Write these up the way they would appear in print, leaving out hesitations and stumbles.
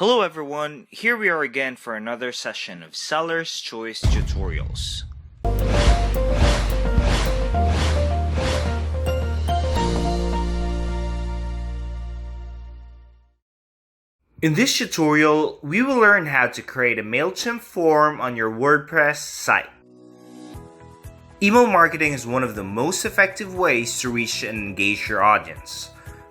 Hello everyone, here we are again for another session of Seller's Choice Tutorials. In this tutorial, we will learn how to create a MailChimp form on your WordPress site. Email marketing is one of the most effective ways to reach and engage your audience.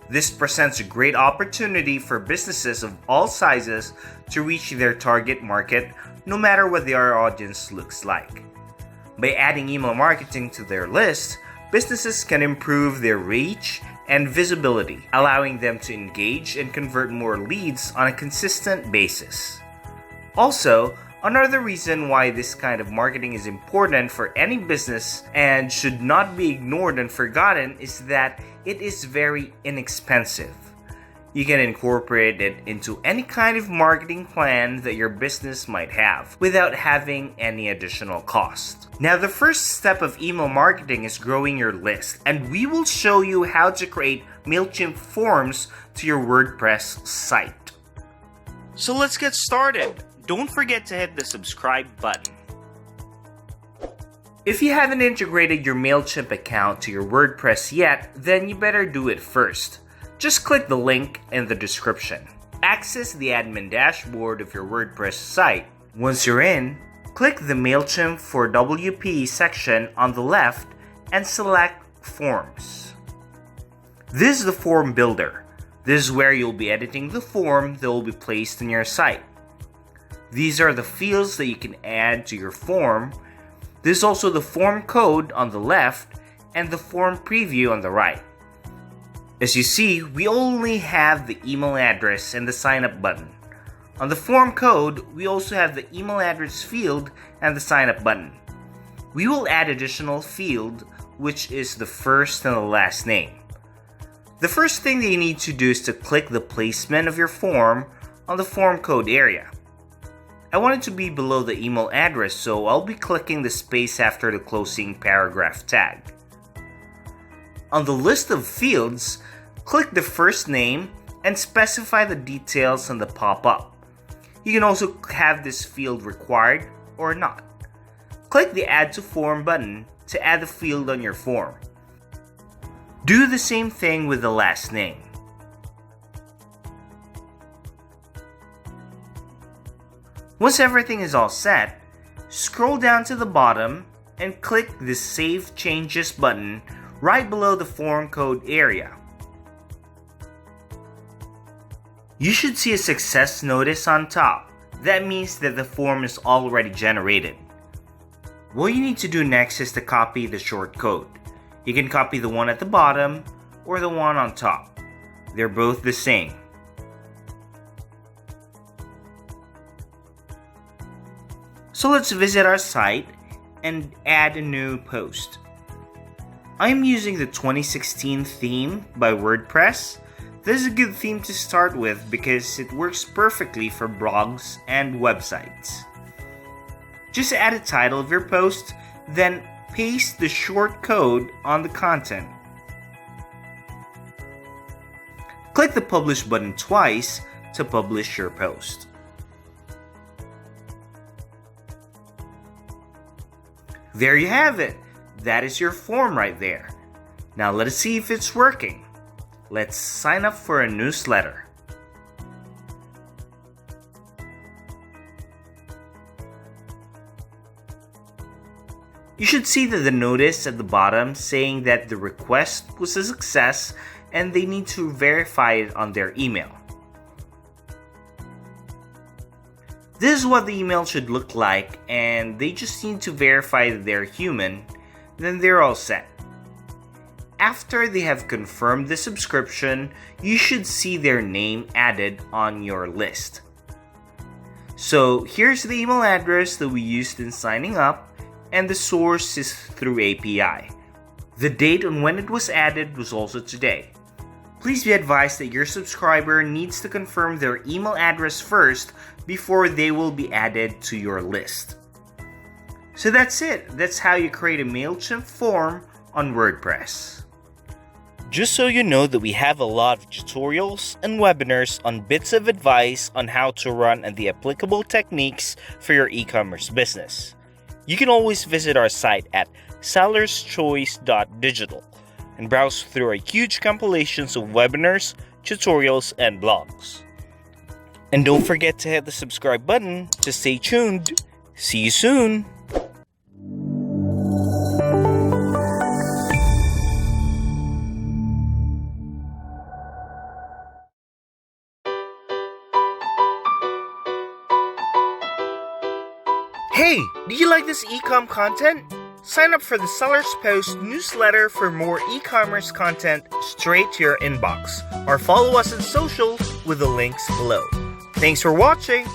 This presents a great opportunity for businesses of all sizes to reach their target market, no matter what their audience looks like. By adding email marketing to their list, businesses can improve their reach and visibility, allowing them to engage and convert more leads on a consistent basis. Also, another reason why this kind of marketing is important for any business and should not be ignored and forgotten is that it is very inexpensive. You can incorporate it into any kind of marketing plan that your business might have without having any additional cost. Now, the first step of email marketing is growing your list, and we will show you how to create MailChimp forms to your WordPress site. So let's get started. Don't forget to hit the subscribe button. If you haven't integrated your MailChimp account to your WordPress yet, then you better do it first. Just click the link in the description. Access the admin dashboard of your WordPress site. Once you're in, click the MailChimp for WP section on the left and select Forms. This is the form builder. This is where you'll be editing the form that will be placed on your site. These are the fields that you can add to your form. There's also the form code on the left and the form preview on the right. As you see, we only have the email address and the sign up button. On the form code, we also have the email address field and the sign up button. We will add additional field, which is the first and the last name. The first thing that you need to do is to click the placement of your form on the form code area. I want it to be below the email address, so I'll be clicking the space after the closing paragraph tag. On the list of fields, click the first name and specify the details on the pop-up. You can also have this field required or not. Click the Add to Form button to add the field on your form. Do the same thing with the last name. Once everything is all set, scroll down to the bottom and click the Save Changes button right below the form code area. You should see a success notice on top. That means that the form is already generated. What you need to do next is to copy the shortcode. You can copy the one at the bottom or the one on top. They're both the same. So let's visit our site and add a new post. I'm using the 2016 theme by WordPress. This is a good theme to start with because it works perfectly for blogs and websites. Just add a title of your post, then paste the short code on the content. Click the Publish button twice to publish your post. There you have it. That is your form right there. Now let's see if it's working. Let's sign up for a newsletter. You should see the notice at the bottom saying that the request was a success and they need to verify it on their email. This is what the email should look like, and they just need to verify that they're human, then they're all set. After they have confirmed the subscription, you should see their name added on your list. So here's the email address that we used in signing up, and the source is through API. The date on when it was added was also today. Please be advised that your subscriber needs to confirm their email address first before they will be added to your list. So that's it. That's how you create a MailChimp form on WordPress. Just so you know that we have a lot of tutorials and webinars on bits of advice on how to run and the applicable techniques for your e-commerce business. You can always visit our site at sellerschoice.digital and browse through our huge compilations of webinars, tutorials, and blogs. And don't forget to hit the subscribe button to stay tuned. See you soon! Hey, do you like this e-com content? Sign up for the Sellers Post newsletter for more e-commerce content straight to your inbox, or follow us on social with the links below. Thanks for watching!